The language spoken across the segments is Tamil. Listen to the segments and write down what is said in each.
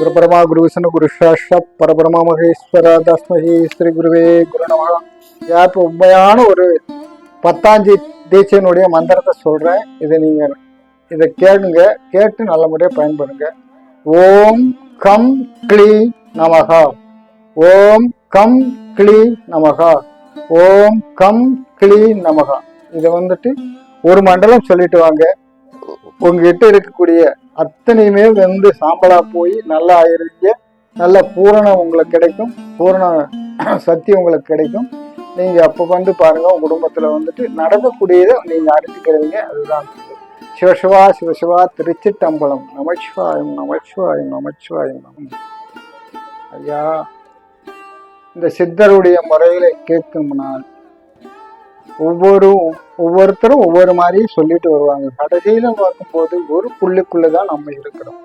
குரு பரமா குரு விஷ்ணு குரு சாட்சாத் பரபரமா மகேஸ்வர தஸ்மஹி ஸ்ரீ குருவே குரு நமகா. இப்போ உண்மையான ஒரு 10ஆம் தீட்சையினுடைய மந்திரத்தை சொல்றேன். இதை கேளுங்க, கேட்டு நல்ல முறையாக பயன்படுங்க. ஓம் கம் க்ளீ நமகா, ஓம் கம் க்ளீ நமகா, ஓம் கம் க்ளீ நமகா. இதை ஒரு மண்டலம் சொல்லிட்டு வாங்க. உங்ககிட்ட இருக்கக்கூடிய அத்தனையுமே சாம்பலா போய் நல்லா ஆயிருங்க. நல்ல பூரணம் உங்களுக்கு கிடைக்கும், பூரண சக்தி உங்களுக்கு கிடைக்கும். நீங்க அப்ப பாருங்க, உங்க குடும்பத்துல நடக்கக்கூடியதை நீங்க அறிஞ்சுக்கிறீங்க. அதுதான் சிவசிவா சிவசிவா திருச்சிட்டம்பலம். நமச்சிவாயம் நமச்சிவாயம் நமச்சிவாயம் நம. ஐயா, இந்த சித்தருடைய முறையில கேட்கும்னால் ஒவ்வொருத்தரும் ஒவ்வொரு மாதிரி சொல்லிட்டு வருவாங்க. கடைசியில பார்க்கும்போது ஒரு புள்ளிக்குள்ளதான் நம்ம இருக்கிறோம்.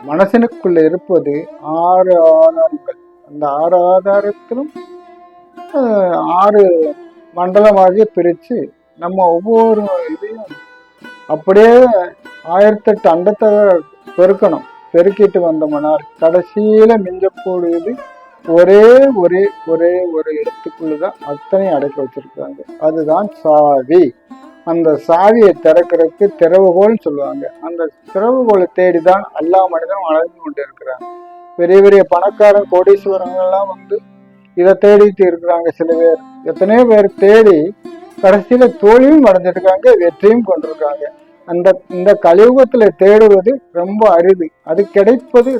மனசனுக்குள்ள இருப்பது 6 ஆதாரங்கள். அந்த 6 ஆதாரத்திலும் 6 மண்டலமாக பிரிச்சு நம்ம ஒவ்வொரு இதையும் அப்படியே 1008 அண்டத்தை பெருக்கணும். பெருக்கிட்டு வந்தோம்னால் கடைசியில மிஞ்சக்கூடியது ஒரே ஒரு இடத்துக்குள்ளதான் அத்தனையும் அடைக்க வச்சிருக்காங்க. அதுதான் சாவி. அந்த சாவியை திறக்கிறதுக்கு திறவுகோல் சொல்லுவாங்க. அந்த திறவுகோலை தேடிதான் எல்லா மனிதனும் வளர்ந்து கொண்டு இருக்கிறாங்க. பெரிய பெரிய பணக்காரன் கோடீஸ்வரங்கள்லாம் இதை தேடிட்டு இருக்கிறாங்க. சில பேர், எத்தனையோ பேர் தேடி கடைசியில தோல்வியும் அடைஞ்சிருக்காங்க, வெற்றியும் கொண்டிருக்காங்க. இந்த கலியுகத்துல தேடுவது ரொம்ப அரிது. அது கிடைப்பது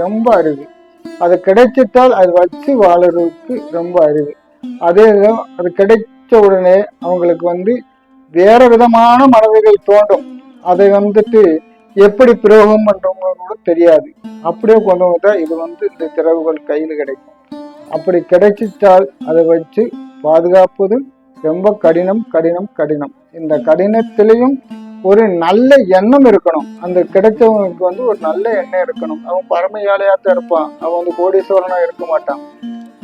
ரொம்ப அரிது. அது கிடைச்சிட்டால் அது வச்சு வாழறதுக்கு ரொம்ப அரிது. அது கிடைச்ச உடனே அவங்களுக்கு வேற விதமான மனதில் தோன்றும். அதை எப்படி பிரயோகம் பண்றவங்க கூட தெரியாது. அப்படியே கொண்டு வந்தா இது இந்த திறவுகள் கையில கிடைக்கும். அப்படி கிடைச்சிட்டால் அதை வச்சு பாதுகாப்பது ரொம்ப கடினம் கடினம் கடினம். இந்த கடினத்திலையும் ஒரு நல்ல எண்ணம் இருக்கணும். அந்த கிடைச்சவனுக்கு ஒரு நல்ல எண்ணம் இருக்கணும். அவன் பரம ஏழையாத்தான் இருப்பான். அவன் கோடீஸ்வரனா இருக்க மாட்டான்.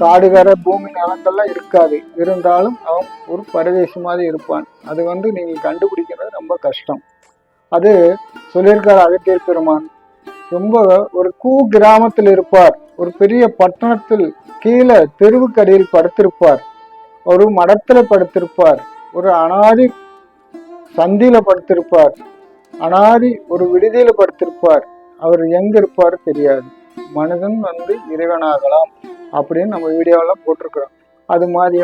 காடுகார பூமி நலங்கள்லாம் இருக்காது. இருந்தாலும் அவன் ஒரு பரதேசி மாதிரி இருப்பான். அது நீங்க கண்டுபிடிக்கிறது ரொம்ப கஷ்டம். அது சொல்லியிருக்காரு அகத்தியர் பெருமான். ரொம்ப ஒரு கிராமத்தில் இருப்பார். ஒரு பெரிய பட்டணத்தில் கீழே தெருவுக்கடியில் படுத்திருப்பார். ஒரு மடத்துல படுத்திருப்பார். ஒரு அனாதி சந்தியில படுத்திருப்பார். அனாதி ஒரு விடுதியில படுத்திருப்பார். அவர் எங்க இருப்பாரு தெரியாது. மனிதன் இறைவனாகலாம் அப்படின்னு நம்ம வீடியோவெல்லாம் போட்டிருக்கிறோம். அது மாதிரி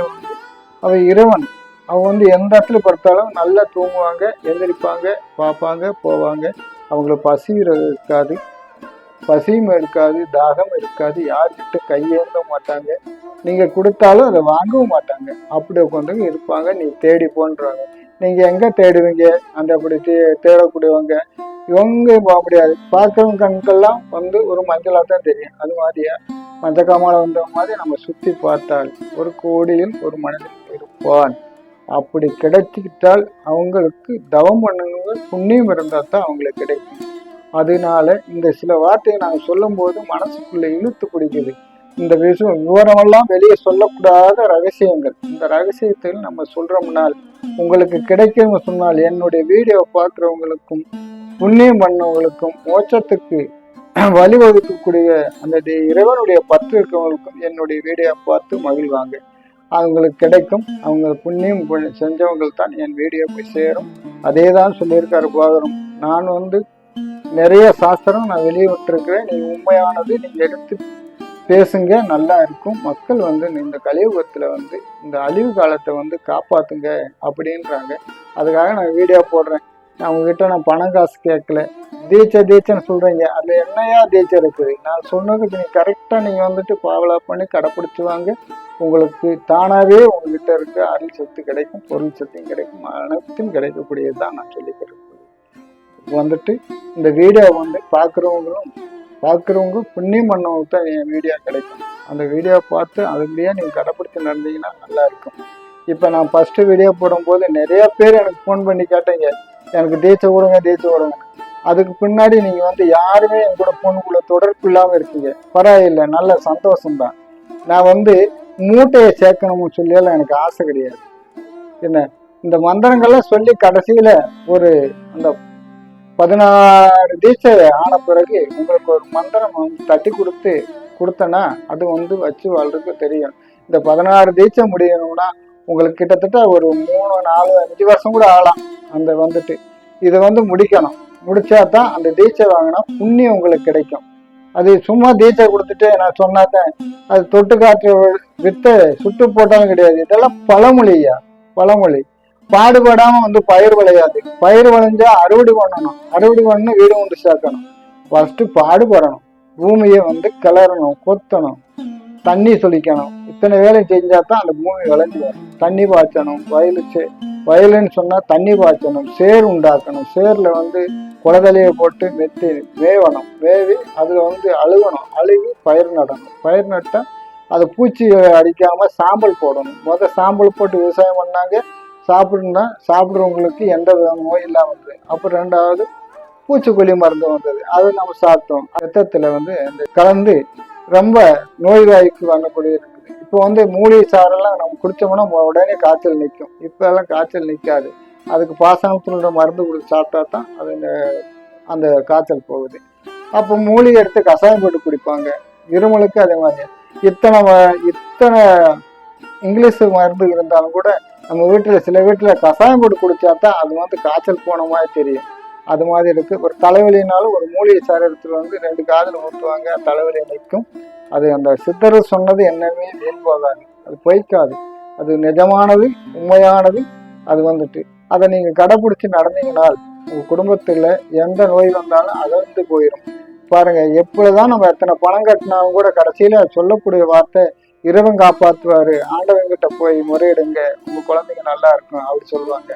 அவன் இறைவன். அவன் எந்த இடத்துல படுத்தாலும் நல்லா தூங்குவாங்க, எந்திரிப்பாங்க, பார்ப்பாங்க, போவாங்க. அவங்களுக்கு பசி இருக்காது, பசியும் இருக்காது, தாகம் இருக்காது. யார்கிட்ட கையேந்த மாட்டாங்க. நீங்க கொடுத்தாலும் அதை வாங்கவும் மாட்டாங்க. அப்படி உட்காந்து இருப்பாங்க. நீ தேடி போன்றாங்க. நீங்க எங்க தேடுவீங்க? அந்த அப்படி தேடக்கூடியவங்க இவங்க போக முடியாது. பார்க்கறவங்க கண்கள்லாம் ஒரு மஞ்சளா தான் தெரியும். அது மாதிரியா மஞ்சள் காமால வந்த மாதிரி நம்ம சுத்தி பார்த்தால் ஒரு கோடியில் ஒரு மனிதன் இருப்பான். அப்படி கிடைச்சிக்கிட்டால் அவங்களுக்கு தவம் பண்ணுங்க, புண்ணியம் இருந்தா தான் அவங்களுக்கு கிடைக்கும். அதனால இந்த சில வார்த்தையை நாங்கள் சொல்லும் போது மனசுக்குள்ள இழுத்து பிடிக்குது. இந்த விவரமெல்லாம் வெளியே சொல்லக்கூடாத ரகசியங்கள். இந்த ரகசியத்தில் நம்ம சொல்றோம்னால் உங்களுக்கு கிடைக்கும் சொன்னால் என்னுடைய வீடியோ பார்க்குறவங்களுக்கும் புண்ணியம் பண்ணவங்களுக்கும் மோட்சத்துக்கு வழிவகுக்கக்கூடிய அந்த இறைவனுடைய பற்று இருக்கிறவங்களுக்கும் என்னுடைய வீடியோ பார்த்து மகிழ்வாங்க. அவங்களுக்கு கிடைக்கும். அவங்க புண்ணியம் செஞ்சவங்கள் தான் என் வீடியோ போய் சேரும். அதே தான் சொல்லியிருக்காரு பாகரம். நான் நிறைய சாஸ்திரம் நான் வெளியே விட்டுருக்கிறேன். நீ உண்மையானது நீங்க எடுத்து பேசுங்க, நல்லா இருக்கும். மக்கள் இந்த கலியுகத்துல இந்த அழிவு காலத்தை காப்பாத்துங்க அப்படின்றாங்க. அதுக்காக நான் வீடியோ போடுறேன். நான் உங்ககிட்ட நான் பணம் காசு கேட்கல. தீட்சைன்னு சொல்றீங்க. அதுல என்னையா தீட்சை இருக்குது? நான் சொன்னதுக்கு நீ கரெக்டா நீங்க பாவலா பண்ணி கடைப்பிடிச்சு வாங்க. உங்களுக்கு தானாவே உங்ககிட்ட இருக்க அருள் சக்தி கிடைக்கும், பொருள் சக்தியும் கிடைக்கும், அனைத்தும் கிடைக்கக்கூடியதுதான் நான் சொல்லிக்கிறேன். இந்த வீடியோ பார்க்குறவங்க புண்ணியம் பண்ணவங்க தான் என் வீடியோ கிடைக்கும். அந்த வீடியோ பார்த்து அதுலேயே நீங்கள் கடைப்பிடிச்சு நடந்தீங்கன்னா நல்லா இருக்கும். இப்போ நான் ஃபஸ்ட்டு வீடியோ போடும்போது நிறைய பேர் எனக்கு ஃபோன் பண்ணி கேட்டீங்க, எனக்கு தீட்சை விடுங்க. அதுக்கு பின்னாடி நீங்கள் யாருமே என் கூட ஃபோனுக்குள்ள தொடர்பு இல்லாமல் இருக்கீங்க. பரவாயில்லை, நல்ல சந்தோஷம்தான். நான் மூட்டையை சேர்க்கணும்னு சொல்லியெல்லாம் எனக்கு ஆசை கிடையாது. என்ன, இந்த மந்திரங்கள்லாம் சொல்லி கடைசியில் அந்த 16 தீட்சை ஆன பிறகு உங்களுக்கு ஒரு மந்திரம் வந்து தட்டி கொடுத்தனா அது வந்து வச்சு வாழ்றதுக்கு தெரியும். இந்த 16 தீட்சை முடியணும்னா உங்களுக்கு கிட்டத்தட்ட ஒரு 3, 4, 5 வருஷம் கூட ஆகலாம். அந்த வந்துட்டு இதை வந்து முடிக்கணும். முடிச்சாதான் அந்த தீட்சை வாங்கினா புண்ணியம் உங்களுக்கு கிடைக்கும். அது சும்மா தீட்சை கொடுத்துட்டு நான் சொன்னாதான் அது தொட்டு காற்று வித்து சுட்டு போட்டாலும் கிடையாது. இதெல்லாம் பழமொழியா, பழமொழி. பாடுபடாம வந்து பயிர் விளையாது. பயிர் விளைஞ்சா அறுவடை பண்ணணும். அறுவடை பண்ணு வீடு கொண்டு சேர்க்கணும். ஃபர்ஸ்ட் பாடுபடணும். பூமியை வந்து கிளறணும், கொத்தணும், தண்ணி சொலிக்கணும். இத்தனை வேலை செஞ்சா தான் அந்த பூமி விளைஞ்சு வரும். தண்ணி பாய்ச்சணும். வயலுன்னு சொன்னா தண்ணி பாய்ச்சணும். சேர் உண்டாக்கணும். சேர்ல வந்து குளதலையை போட்டு மெத்தி மேவணும். மேவி அதுல வந்து அழுகணும். அழுகி பயிர் நடணும். பயிர் நட்டா அதை பூச்சி அடிக்காம சாம்பல் போடணும். சாம்பல் போட்டு விவசாயம் பண்ணாங்க. சாப்பிடுறவங்களுக்கு எந்த நோய் இல்லாம இருந்தது. அப்புறம் 2வது பூச்சிக்கொல்லி மருந்து வந்தது. அதை நம்ம சாப்பிட்டோம். ரத்தத்துல வந்து கலந்து ரொம்ப நோய்வாய்க்கு வரக்கூடிய இருக்குது. இப்போ வந்து மூலிகை சாரெல்லாம் நம்ம குடிச்சோம்னா உடனே காய்ச்சல் நிற்கும். இப்ப எல்லாம் காய்ச்சல் நிற்காது. அதுக்கு பாசனத்துல மருந்து கொடுத்து சாப்பிட்டா தான் அது அந்த காய்ச்சல் போகுது. அப்போ மூலிகை எடுத்து கஷாயம் போட்டு குடிப்பாங்க. இருமலுக்கு அதே மாதிரி இத்தனை இங்கிலீஷ் மருந்து இருந்தாலும் கூட நம்ம சில வீட்டுல கஷாயம் போட்டு குடிச்சாதான் அது வந்து காய்ச்சல் போன மாதிரி தெரியும். அது மாதிரி இருக்கு. ஒரு தலைவலினாலும் ஒரு மூலிகை சாறு எடுத்துட்டு வந்து 2 காதில் ஊற்றுவாங்க. தலைவலி நிற்கும். அது அந்த சித்தர் சொன்னது என்னமே வீண் போகாது. அது பொய்க்காது. அது நிஜமானது, உண்மையானது. அது வந்துட்டு அதை நீங்க கடைபிடிச்சு நடந்தீங்கனால் உங்க குடும்பத்துல எந்த நோய் வந்தாலும் அகர்ந்து போயிடும். பாருங்க, எப்படிதான் நம்ம எத்தனை பணம் கட்டினாலும் கூட கடைசியில சொல்லக்கூடிய வார்த்தை இறைவன் காப்பாற்றுவாரு. ஆண்டவங்கிட்ட போய் முறையிடுங்க, உங்க குழந்தைங்க நல்லா இருக்கும் அப்படி சொல்லுவாங்க.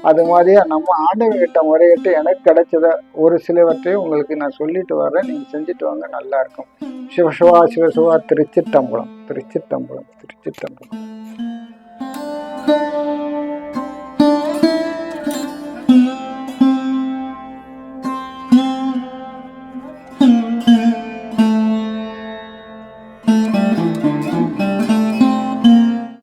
அது மாதிரியா நம்ம ஆண்டவங்கிட்ட முறையிட்டு எனக்கு கிடைச்சத ஒரு சிலவற்றையும் உங்களுக்கு நான் சொல்லிட்டு வர்றேன். நீங்க செஞ்சுட்டு வாங்க, நல்லா இருக்கும். சிவசிவா சிவசிவா. திருச்சிற்றம்பலம், திருச்சிற்றம்பலம், திருச்சிற்றம்பலம்.